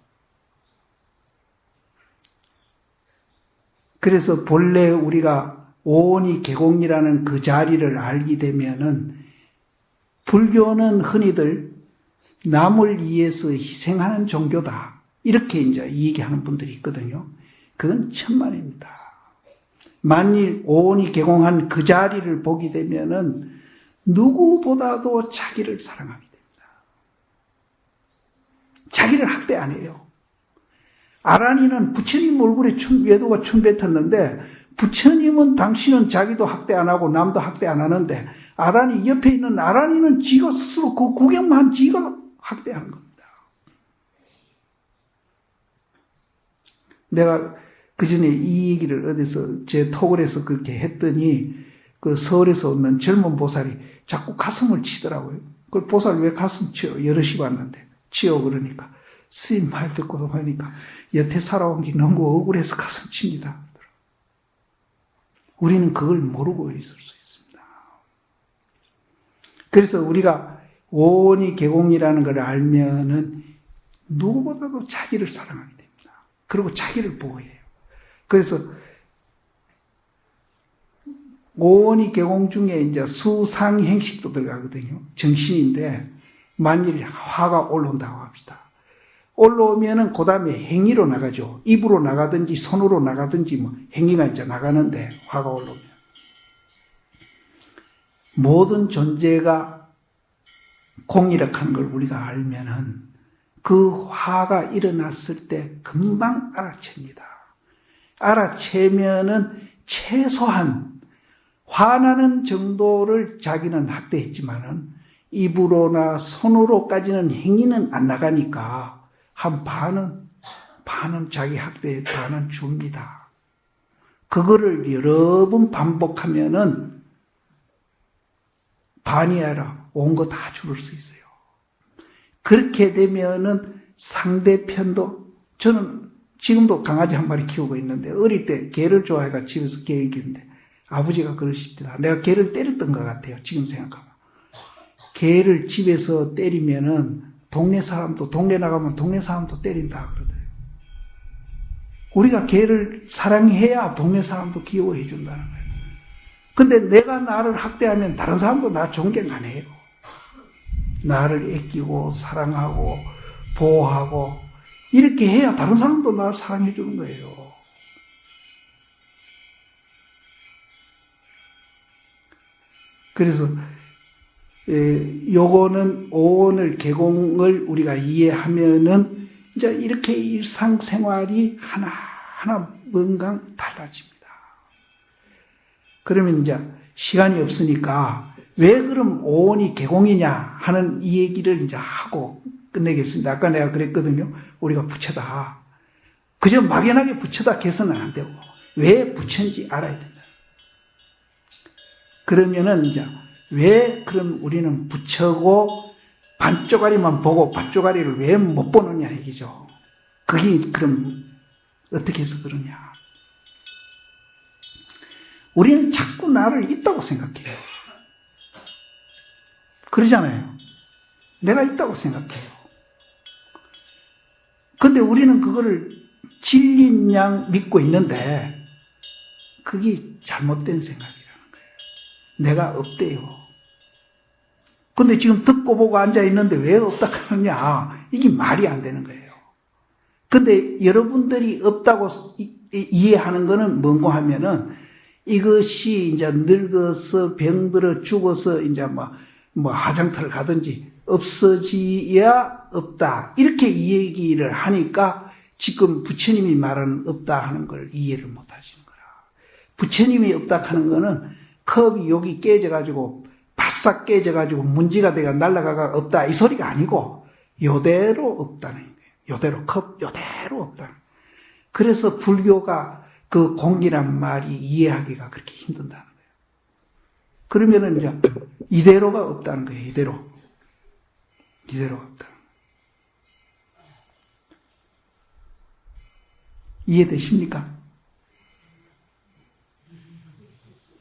그래서 본래 우리가 오온이 계공이라는 그 자리를 알게 되면은 불교는 흔히들 남을 위해서 희생하는 종교다. 이렇게 이제 얘기하는 분들이 있거든요. 그건 천만입니다. 만일 오온이 계공한 그 자리를 보게 되면은 누구보다도 자기를 사랑하게 됩니다. 자기를 학대 안 해요. 아란이는 부처님 얼굴에 외도가 춤 뱉었는데 부처님은 당신은 자기도 학대 안 하고 남도 학대 안 하는데 아란이 옆에 있는 아란이는 지가 스스로 그 구경만 지가 학대하는 겁니다. 내가 그 전에 이 얘기를 어디서 제 톡을에서 그렇게 했더니 그 서울에서 오는 젊은 보살이 자꾸 가슴을 치더라고요. 그 보살 왜 가슴 치요? 여럿이 왔는데 치요 그러니까 스님 말 듣고 하니까 여태 살아온 게 너무 억울해서 가슴 칩니다. 우리는 그걸 모르고 있을 수 있습니다. 그래서 우리가 오온이 계공이라는 걸 알면은 누구보다도 자기를 사랑하게 됩니다. 그리고 자기를 보호해요. 그래서 오온이 계공 중에 이제 수상행식도 들어가거든요. 정신인데 만일 화가 올라온다고 합시다. 올라오면은 그 다음에 행위로 나가죠. 입으로 나가든지 손으로 나가든지 뭐 행위가 이제 나가는데 화가 올라오면 모든 존재가 공이라는 걸 우리가 알면은 그 화가 일어났을 때 금방 알아챕니다. 알아채면은 최소한 화나는 정도를 자기는 학대했지만은 입으로나 손으로까지는 행위는 안 나가니까 한 반은 자기 학대에 반은 줍니다. 그거를 여러 번 반복하면은 반이 아니라 온 거 다 줄을 수 있어요. 그렇게 되면은 상대편도 저는 지금도 강아지 한 마리 키우고 있는데 어릴 때 개를 좋아해가 집에서 개를 키우는데 아버지가 그러십니다. 내가 개를 때렸던 것 같아요. 지금 생각하면. 개를 집에서 때리면은 동네 나가면 동네 사람도 때린다 그러더래요. 우리가 개를 사랑해야 동네 사람도 귀여워해 준다는 거예요. 근데 내가 나를 학대하면 다른 사람도 나 존경 안 해요. 나를 아끼고 사랑하고 보호하고 이렇게 해야 다른 사람도 나를 사랑해 주는 거예요. 그래서 요거는 오온을 계공을 우리가 이해하면은 이제 이렇게 일상생활이 하나하나 뭔가 달라집니다. 그러면 이제 시간이 없으니까 왜 그럼 오온이 계공이냐 하는 이 얘기를 이제 하고 끝내겠습니다. 아까 내가 그랬거든요. 우리가 부처다. 그저 막연하게 부처다 해서는 안 되고 왜 부처인지 알아야 된다. 그러면은 이제 왜 그럼 우리는 부처고 반쪽아리만 보고 반쪽아리를 왜 못 보느냐 얘기죠. 그게 그럼 어떻게 해서 그러냐. 우리는 자꾸 나를 있다고 생각해요. 그러잖아요. 내가 있다고 생각해요. 근데 우리는 그거를 진리인 양 믿고 있는데 그게 잘못된 생각이라는 거예요. 내가 없대요. 근데 지금 듣고 보고 앉아 있는데 왜 없다 하느냐? 이게 말이 안 되는 거예요. 근데 여러분들이 없다고 이해하는 거는 뭔고 하면은 이것이 이제 늙어서 병들어 죽어서 이제 뭐 화장터를 가든지 없어지야 없다. 이렇게 이 얘기를 하니까 지금 부처님이 말하는 없다 하는 걸 이해를 못 하시는 거라. 부처님이 없다 하는 거는 컵이 여기 깨져가지고 바싹 깨져가지고 문지가 돼가 날아가가 없다 이 소리가 아니고 요대로 없다는 거예요. 요대로 컵 요대로 없다. 그래서 불교가 그 공기란 말이 이해하기가 그렇게 힘든다는 거예요. 그러면은 이제 이대로가 없다는 거예요. 이대로가 없다. 이해되십니까?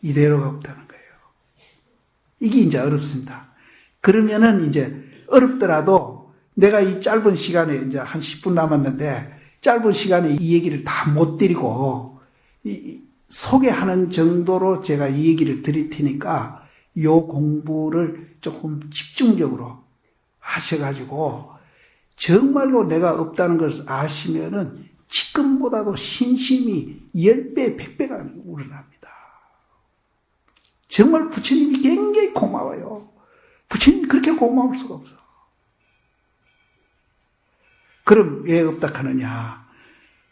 이대로가 없다는 거예요. 이게 이제 어렵습니다. 그러면은 이제 어렵더라도 내가 이 짧은 시간에 이제 한 10분 남았는데 짧은 시간에 이 얘기를 다 못 드리고 소개하는 정도로 제가 이 얘기를 드릴 테니까 요 공부를 조금 집중적으로 하셔가지고 정말로 내가 없다는 것을 아시면은 지금보다도 신심이 10배, 100배가 우러납니다. 정말 부처님이 굉장히 고마워요. 부처님이 그렇게 고마울 수가 없어. 그럼 왜 없다 하느냐.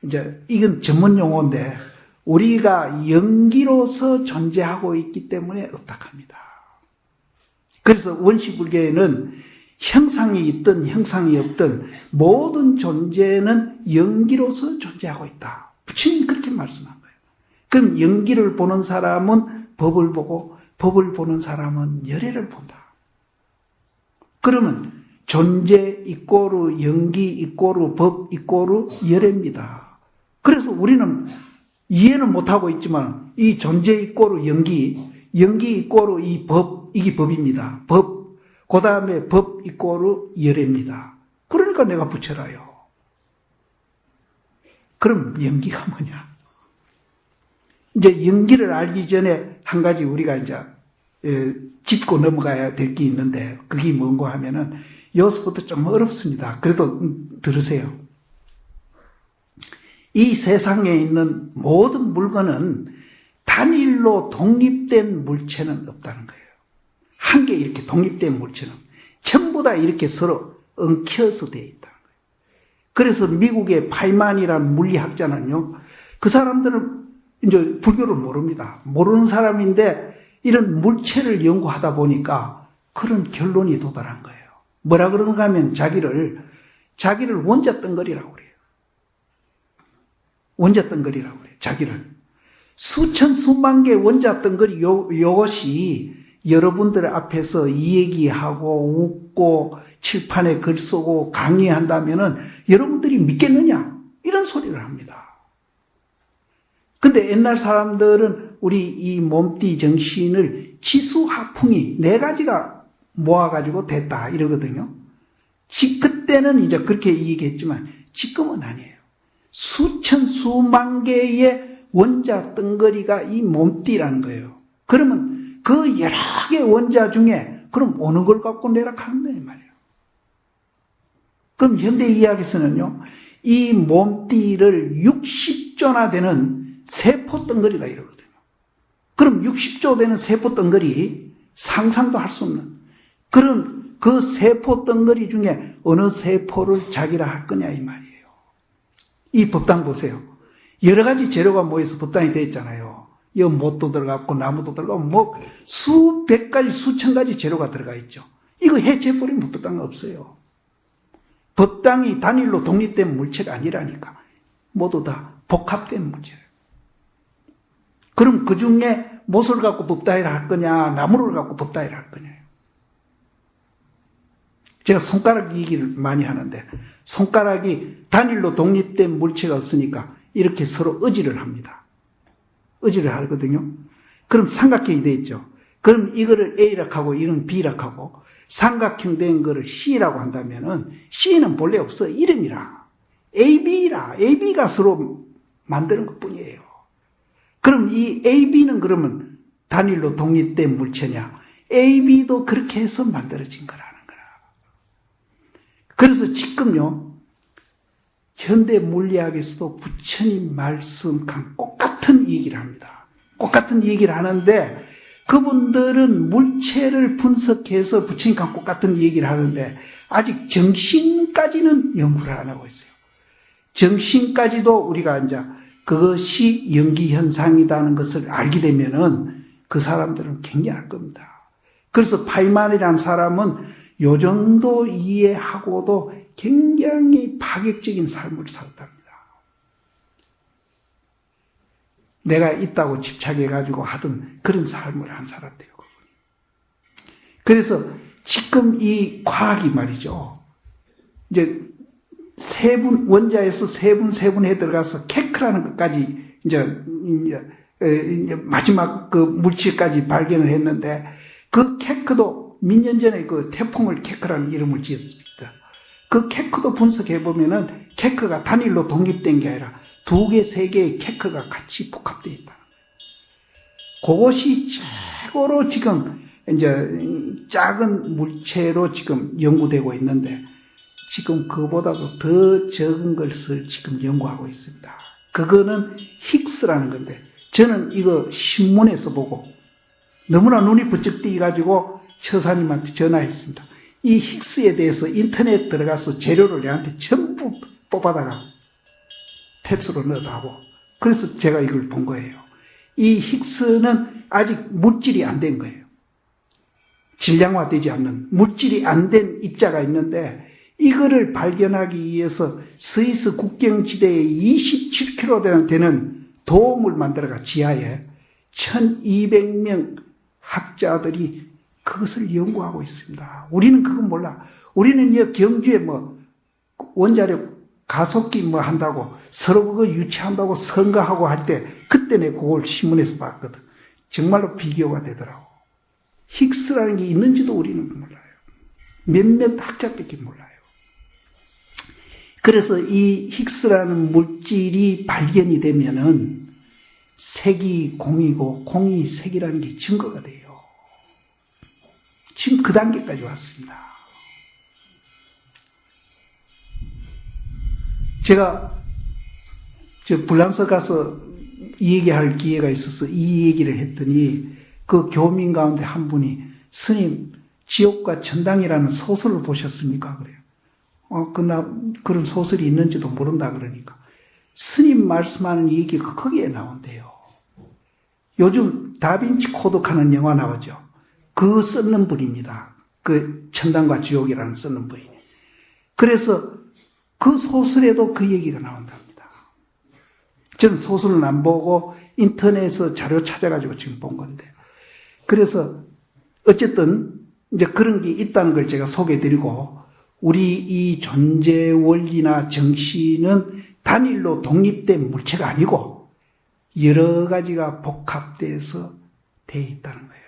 이제 이건 전문 용어인데 우리가 영기로서 존재하고 있기 때문에 없다 합니다. 그래서 원시불교에는 형상이 있든 형상이 없든 모든 존재는 영기로서 존재하고 있다. 부처님이 그렇게 말씀한 거예요. 그럼 영기를 보는 사람은 법을 보고 법을 보는 사람은 열애를 본다. 그러면 존재 이꼬르 영기 이꼬르 법 이꼬르 열애입니다. 그래서 우리는 이해는 못하고 있지만 이 존재 이꼬르 영기 이꼬르 이 법, 이게 법입니다. 법, 그 다음에 법 이꼬르 열애입니다. 그러니까 내가 부처라요. 그럼 영기가 뭐냐? 이제 영기를 알기 전에 한 가지 우리가 이제 짚고 넘어가야 될 게 있는데 그게 뭔가 하면은 여기서부터 좀 어렵습니다. 그래도 들으세요. 이 세상에 있는 모든 물건은 단일로 독립된 물체는 없다는 거예요. 한 개 이렇게 독립된 물체는 전부 다 이렇게 서로 엉켜서 되어 있다는 거예요. 그래서 미국의 파이만이라는 물리학자는요, 그 사람들은 이제 불교를 모릅니다. 모르는 사람인데 이런 물체를 연구하다 보니까 그런 결론이 도달한 거예요. 뭐라 그러는가 하면 자기를 원자덩거리라고 그래요. 원자덩거리라고 그래요. 자기를. 수천 수만 개 원자덩거리 요것이 여러분들 앞에서 이 얘기하고 웃고 칠판에 글 쓰고 강의한다면은 여러분들이 믿겠느냐? 이런 소리를 합니다. 근데 옛날 사람들은 우리 이 몸띠 정신을 지수화풍이 4가지가 모아가지고 됐다 이러거든요. 그때는 이제 그렇게 얘기했지만 지금은 아니에요. 수천 수만 개의 원자 덩거리가 이 몸띠라는 거예요. 그러면 그 여러 개 원자 중에 그럼 어느 걸 갖고 내락하는 말이에요. 그럼 현대 이야기에서는요, 이 몸띠를 60조나 되는 세포 덩거리다 이러거든요. 그럼 60조 되는 세포 덩거리 상상도 할 수 없는 그런 그 세포 덩거리 중에 어느 세포를 자기라 할 거냐 이 말이에요. 이 법당 보세요. 여러 가지 재료가 모여서 법당이 되어 있잖아요. 이 못도 들어갔고 나무도 들어가고 뭐 수백 가지 수천 가지 재료가 들어가 있죠. 이거 해체해버리면 법당 없어요. 법당이 단일로 독립된 물체가 아니라니까. 모두 다 복합된 물체예요. 그럼 그 중에 못을 갖고 법당이라 할 거냐 나무를 갖고 법당이라 할 거냐. 제가 손가락 얘기를 많이 하는데 손가락이 단일로 독립된 물체가 없으니까 이렇게 서로 의지를 합니다. 의지를 하거든요. 그럼 삼각형이 되어 있죠. 그럼 이거를 A라고 하고 이건 B라고 하고 삼각형 된 거를 C라고 한다면은 C는 본래 없어. 이름이라. AB라. AB가 서로 만드는 것 뿐이에요. 그럼 이 AB는 그러면 단일로 독립된 물체냐? AB도 그렇게 해서 만들어진 거라는 거라. 그래서 지금요, 현대 물리학에서도 부처님 말씀과 똑같은 얘기를 합니다. 똑같은 얘기를 하는데 그분들은 물체를 분석해서 부처님과 똑같은 얘기를 하는데 아직 정신까지는 연구를 안 하고 있어요. 정신까지도 우리가 이제 그것이 연기현상이라는 것을 알게 되면은 그 사람들은 굉장할 겁니다. 그래서 파이만이라는 사람은 요 정도 이해하고도 굉장히 파격적인 삶을 살았답니다. 내가 있다고 집착해가지고 하던 그런 삶을 안 살았대요. 그래서 지금 이 과학이 말이죠. 이제 원자에서 세분에 들어가서 케크라는 것까지 이제 마지막 그 물질까지 발견을 했는데 그 케크도 몇 년 전에 그 태풍을 케크라는 이름을 지었습니다. 그 케크도 분석해 보면은 케크가 단일로 독립된 게 아니라 2개, 3개의 캐크가 같이 복합되어 있다는 거예요. 그것이 최고로 지금 이제 작은 물체로 지금 연구되고 있는데 지금 그보다도 더 적은 것을 지금 연구하고 있습니다. 그거는 힉스라는 건데 저는 이거 신문에서 보고 너무나 눈이 번쩍 띄가지고 처사님한테 전화했습니다. 이 힉스에 대해서 인터넷 들어가서 재료를 얘한테 전부 뽑아다가 탭스로 넣어다고 그래서 제가 이걸 본 거예요. 이 힉스는 아직 물질이 안 된 거예요. 질량화되지 않는 물질이 안 된 입자가 있는데 이거를 발견하기 위해서 스위스 국경지대에 27km 되는 도움을 만들어가 지하에 1200명 학자들이 그것을 연구하고 있습니다. 우리는 그건 몰라. 우리는 이 경주에 뭐 원자력 가속기 뭐 한다고 서로 그거 유치한다고 선거하고 할 때 그때 내 그걸 신문에서 봤거든. 정말로 비교가 되더라고. 힉스라는 게 있는지도 우리는 몰라요. 몇몇 학자밖에 몰라요. 그래서 이 힉스라는 물질이 발견이 되면은 색이 공이고 공이 색이라는 게 증거가 돼요. 지금 그 단계까지 왔습니다. 제가 불란서 가서 이 얘기할 기회가 있어서 이 얘기를 했더니 그 교민 가운데 한 분이 스님 지옥과 천당이라는 소설을 보셨습니까? 그래요. 그런 소설이 있는지도 모른다 그러니까 스님 말씀하는 얘기가 거기에 나온대요. 요즘 다빈치 코드하는 영화 나오죠. 그 쓰는 분입니다. 그 천당과 지옥이라는 쓰는 분이. 그래서 그 소설에도 그 얘기가 나온답니다. 저는 소설은 안 보고 인터넷에서 자료 찾아가지고 지금 본 건데. 그래서 어쨌든 이제 그런 게 있다는 걸 제가 소개해드리고 우리 이 존재 원리나 정신은 단일로 독립된 물체가 아니고 여러 가지가 복합돼서 돼 있다는 거예요.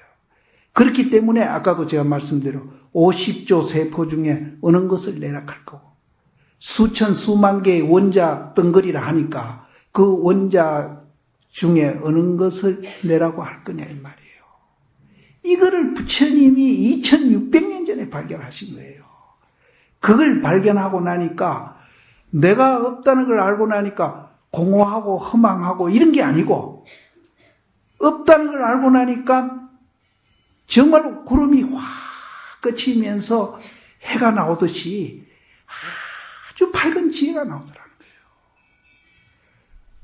그렇기 때문에 아까도 제가 말씀대로 50조 세포 중에 어느 것을 내락할 거고 수천 수만 개의 원자 덩거리라 하니까 그 원자 중에 어느 것을 내라고 할 거냐 이 말이에요. 이거를 부처님이 2600년 전에 발견하신 거예요. 그걸 발견하고 나니까 내가 없다는 걸 알고 나니까 공허하고 허망하고 이런 게 아니고 없다는 걸 알고 나니까 정말로 구름이 확 그치면서 해가 나오듯이 아주 밝은 지혜가 나오더라는 거예요.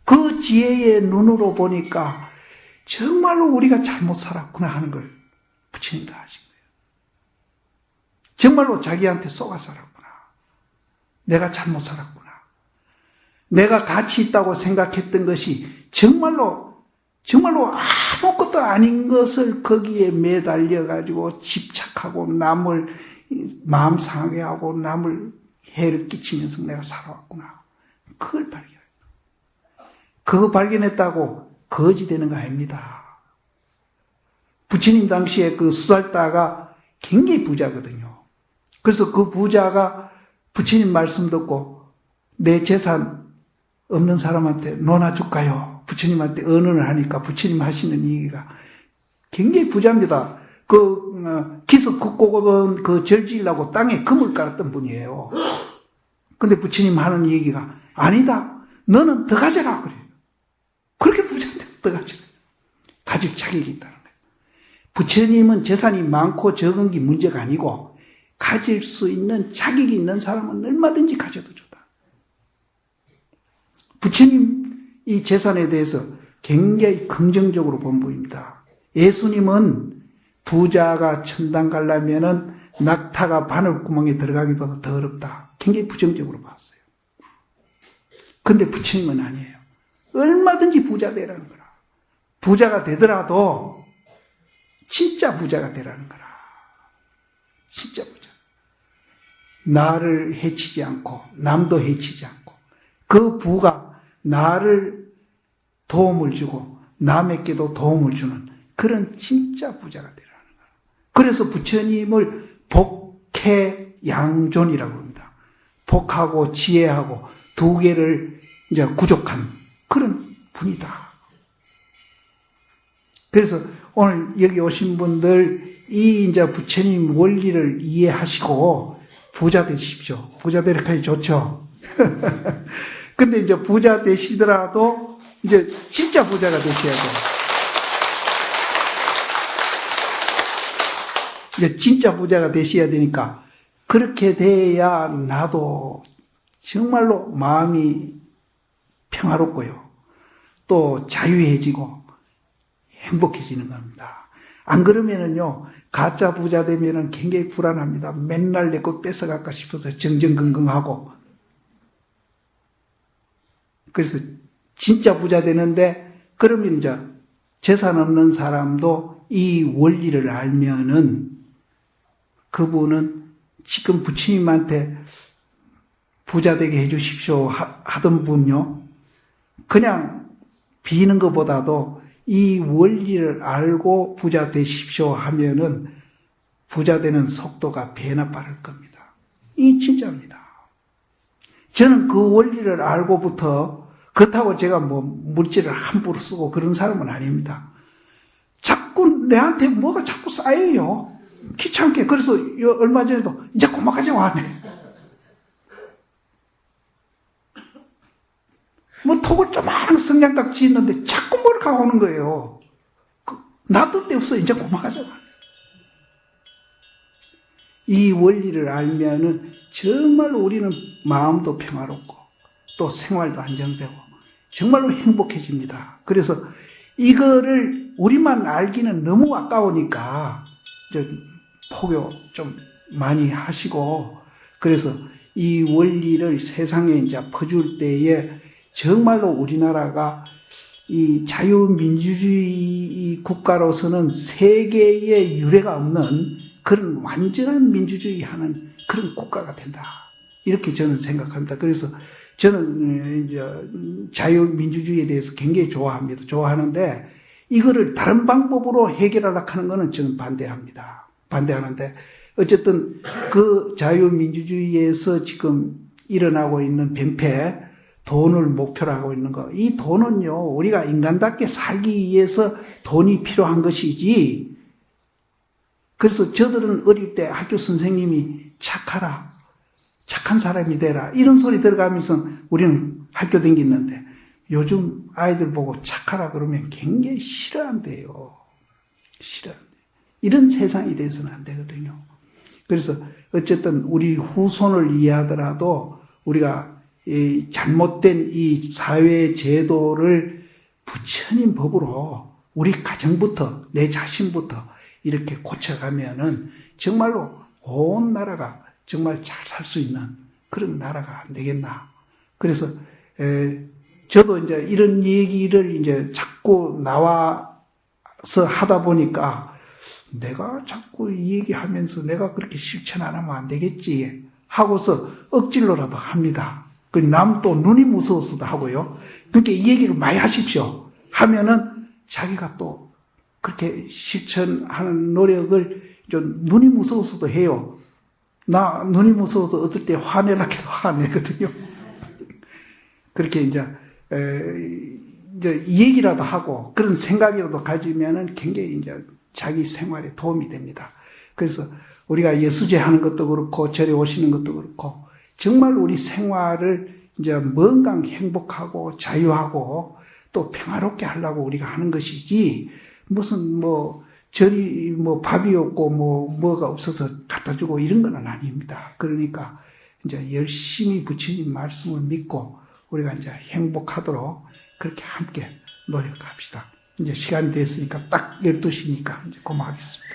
그 지혜의 눈으로 보니까 정말로 우리가 잘못 살았구나 하는 걸 부처님도 하신 거예요. 정말로 자기한테 쏘아 살았구나. 내가 잘못 살았구나. 내가 가치 있다고 생각했던 것이 정말로 아무것도 아닌 것을 거기에 매달려가지고 집착하고 남을 마음 상하게 하고 남을 해를 끼치면서 내가 살아왔구나. 그걸 발견했다. 그거 발견했다고 거지 되는 거 아닙니다. 부처님 당시에 그 수달다가 굉장히 부자거든요. 그래서 그 부자가 부처님 말씀 듣고 내 재산 없는 사람한테 논아줄까요? 부처님한테 언언을 하니까 부처님 하시는 얘기가 굉장히 부자입니다. 기스 긋고거든 그 절지려고 땅에 금을 깔았던 분이에요. 근데 부처님 하는 얘기가 아니다. 너는 더 가져라 그래요. 그렇게 부자한테서 더 가져라. 가질 자격이 있다는 거예요. 부처님은 재산이 많고 적은 게 문제가 아니고 가질 수 있는 자격이 있는 사람은 얼마든지 가져도 좋다. 부처님 이 재산에 대해서 굉장히 긍정적으로 본 분입니다. 예수님은 부자가 천당 가려면은 낙타가 바늘구멍에 들어가기보다 더 어렵다. 굉장히 부정적으로 봤어요. 근데 부처님은 아니에요. 얼마든지 부자 되라는 거라. 부자가 되더라도 진짜 부자가 되라는 거라. 진짜 부자. 나를 해치지 않고 남도 해치지 않고 그 부가 나를 도움을 주고 남에게도 도움을 주는 그런 진짜 부자가 되라는 거예요. 그래서 부처님을 복해양존이라고 합니다. 복하고 지혜하고 두 개를 이제 구족한 그런 분이다. 그래서 오늘 여기 오신 분들 이 이제 부처님 원리를 이해하시고 부자 되십시오. 부자 되니까 좋죠. 근데 이제 부자 되시더라도 이제 진짜 부자가 되셔야 돼요. 이제 진짜 부자가 되셔야 되니까 그렇게 돼야 나도 정말로 마음이 평화롭고요. 또 자유해지고 행복해지는 겁니다. 안 그러면은요, 가짜 부자 되면은 굉장히 불안합니다. 맨날 내 것 뺏어갈까 싶어서 정정긍긍하고. 그래서 진짜 부자 되는데, 그러면 이제 재산 없는 사람도 이 원리를 알면은 그분은 지금 부처님한테 부자 되게 해주십시오 하던 분요, 그냥 비는 것보다도 이 원리를 알고 부자 되십시오 하면은 부자 되는 속도가 배나 빠를 겁니다. 이 진짜입니다. 저는 그 원리를 알고부터, 그렇다고 제가 뭐 물질을 함부로 쓰고 그런 사람은 아닙니다. 자꾸 내한테 뭐가 자꾸 쌓여요. 귀찮게. 그래서 얼마 전에도 이제 고막하자고 하네. 뭐 톡을 조그마한 성냥딱 짓는데 자꾸 뭘 갖고 오는 거예요. 놔둘 데 없어. 이제 고막하자고. 이 원리를 알면은 정말로 우리는 마음도 평화롭고 또 생활도 안정되고 정말로 행복해집니다. 그래서 이거를 우리만 알기는 너무 아까우니까 포교 좀 많이 하시고, 그래서 이 원리를 세상에 이제 퍼줄 때에 정말로 우리나라가 이 자유민주주의 국가로서는 세계에 유례가 없는 그런 완전한 민주주의 하는 그런 국가가 된다. 이렇게 저는 생각합니다. 그래서 저는 이제 자유민주주의에 대해서 굉장히 좋아합니다. 좋아하는데 이거를 다른 방법으로 해결하려고 하는 것은 저는 반대합니다. 반대하는데 어쨌든 그 자유민주주의에서 지금 일어나고 있는 병폐, 돈을 목표로 하고 있는 거, 이 돈은요, 우리가 인간답게 살기 위해서 돈이 필요한 것이지. 그래서 저들은 어릴 때 학교 선생님이 착하라, 착한 사람이 되라, 이런 소리 들어가면서 우리는 학교 다녔는데 요즘 아이들 보고 착하라 그러면 굉장히 싫어한대요. 싫어한대요. 이런 세상이 돼서는 안 되거든요. 그래서 어쨌든 우리 후손을 이해하더라도 우리가 이 잘못된 이 사회 제도를 부처님 법으로 우리 가정부터, 내 자신부터 이렇게 고쳐가면은 정말로 온 나라가 정말 잘 살 수 있는 그런 나라가 안 되겠나. 그래서 저도 이제 이런 얘기를 이제 자꾸 나와서 하다 보니까 내가 자꾸 이 얘기하면서 내가 그렇게 실천 안 하면 안 되겠지 하고서 억지로라도 합니다. 남 또 눈이 무서워서도 하고요. 그러니까 이 얘기를 많이 하십시오. 하면은 자기가 또 그렇게 실천하는 노력을 좀 눈이 무서워서도 해요. 나 눈이 무서워서 어떨 때 화내려고 해도 화내거든요. 그렇게 이제 이 얘기라도 하고 그런 생각이라도 가지면은 굉장히 이제 자기 생활에 도움이 됩니다. 그래서 우리가 예수제 하는 것도 그렇고 절에 오시는 것도 그렇고 정말 우리 생활을 이제 뭔가 행복하고 자유하고 또 평화롭게 하려고 우리가 하는 것이지, 무슨 뭐 절이 뭐 밥이 없고 뭐가 없어서 갖다 주고 이런 건 아닙니다. 그러니까 이제 열심히 부처님 말씀을 믿고 우리가 이제 행복하도록 그렇게 함께 노력합시다. 이제 시간이 됐으니까 딱 12시니까 이제 고마하겠습니다.